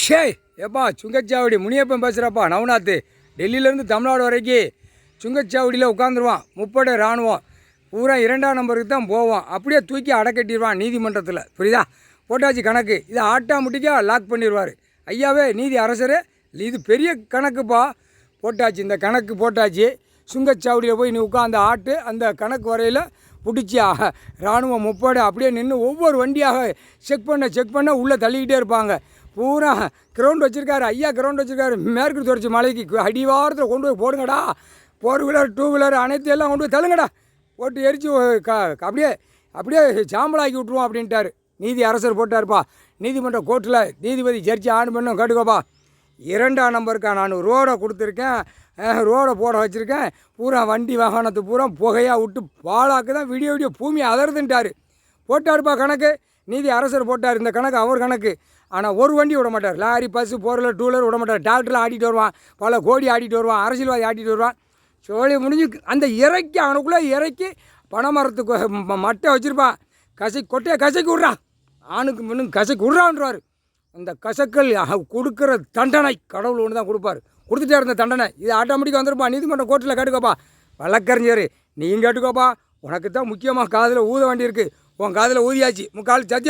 ஷே ஏப்பா சுங்கச்சாவடி முனியப்பன் பேசுகிறப்பா நவநாத் டெல்லியிலேருந்து தமிழ்நாடு வரைக்கும் சுங்கச்சாவடியில் உட்காந்துருவான் முப்படை இராணுவம் பூரா 2ஆம் நம்பருக்கு தான் போவான். அப்படியே தூக்கி அடக்கட்டிடுவான் நீதிமன்றத்தில். புரியுதா? போட்டாச்சு கணக்கு. இதை ஆட்டாமுட்டிக்கா லாக் பண்ணிடுவார். ஐயாவே நீதி அரசரே, இது பெரிய கணக்குப்பா. போட்டாச்சு, இந்த கணக்கு போட்டாச்சு. சுங்கச்சாவடியில் போய் நீ உட்காந்து ஆட்டு அந்த கணக்கு வரையில் பிடிச்சி இராணுவம் முப்படை அப்படியே நின்று ஒவ்வொரு வண்டியாக செக் பண்ண உள்ளே தள்ளிக்கிட்டே இருப்பாங்க. பூரா கிரவுண்ட் வச்சுருக்காரு ஐயா, கிரவுண்ட் வச்சுருக்காரு. மேற்கு தொடர்ச்சி மலைக்கு அடிவாரத்தில் கொண்டு போய் போடுங்கடா. 4 வீலர் 2 வீலர் அனைத்து எல்லாம் கொண்டு போய் தள்ளுங்கடா, போட்டு எரித்து அப்படியே சாம்பலாக்கி விட்ருவோம் அப்படின்ட்டார். நீதி அரசர் போட்டார்ப்பா. நீதிமன்ற கோர்ட்டில் நீதிபதி ஜட்ஜி ஆன் பண்ணும் கேட்டுக்கோப்பா. 2ஆம் நம்பருக்கா நான் ரோடை கொடுத்துருக்கேன், ரோடை போட வச்சுருக்கேன். பூரா வண்டி வாகனத்து பூரா புகையாக விட்டு பாலாக்கு தான் விடிய பூமி அதருதுன்ட்டார். போட்டார்ப்பா கணக்கு. நீதி அரசர் போட்டார் இந்த கணக்கு, அவர் கணக்கு. ஆனால் ஒரு வண்டி விட மாட்டார். லாரி, பஸ்ஸு, 4 வீலர் 2 வீலர் விட மாட்டார். டிராக்டரில் ஆட்டிகிட்டு வருவான், பல கோடி ஆட்டிகிட்டு வருவான், அரசியல்வாதி ஆட்டிகிட்டு வருவான். சோழி முடிஞ்சு அந்த இறக்கி அவனுக்குள்ளே இறக்கி பனைமரத்துக்கு மட்டை வச்சுருப்பான். கொட்டையை கசக்கி விட்றான், ஆணுக்கு முன்னும் கசக்கி விட்றான்றார். அந்த கசக்கல் கொடுக்குற தண்டனை கடவுள் ஒன்று தான் கொடுப்பார். கொடுத்துட்டே இருந்த தண்டனை இது ஆட்டோமேட்டிக்காக வந்துருப்பா. நீதிமன்ற கோர்ட்டில் கேட்டுக்கோப்பா. வழக்கறிஞர் நீங்கள் கேட்டுக்கோப்பா. உனக்கு தான் முக்கியமாக காதில் ஊத வேண்டி இருக்குது. உன் காதில் ஊதியாச்சு. முக்கால் சத்தியம்.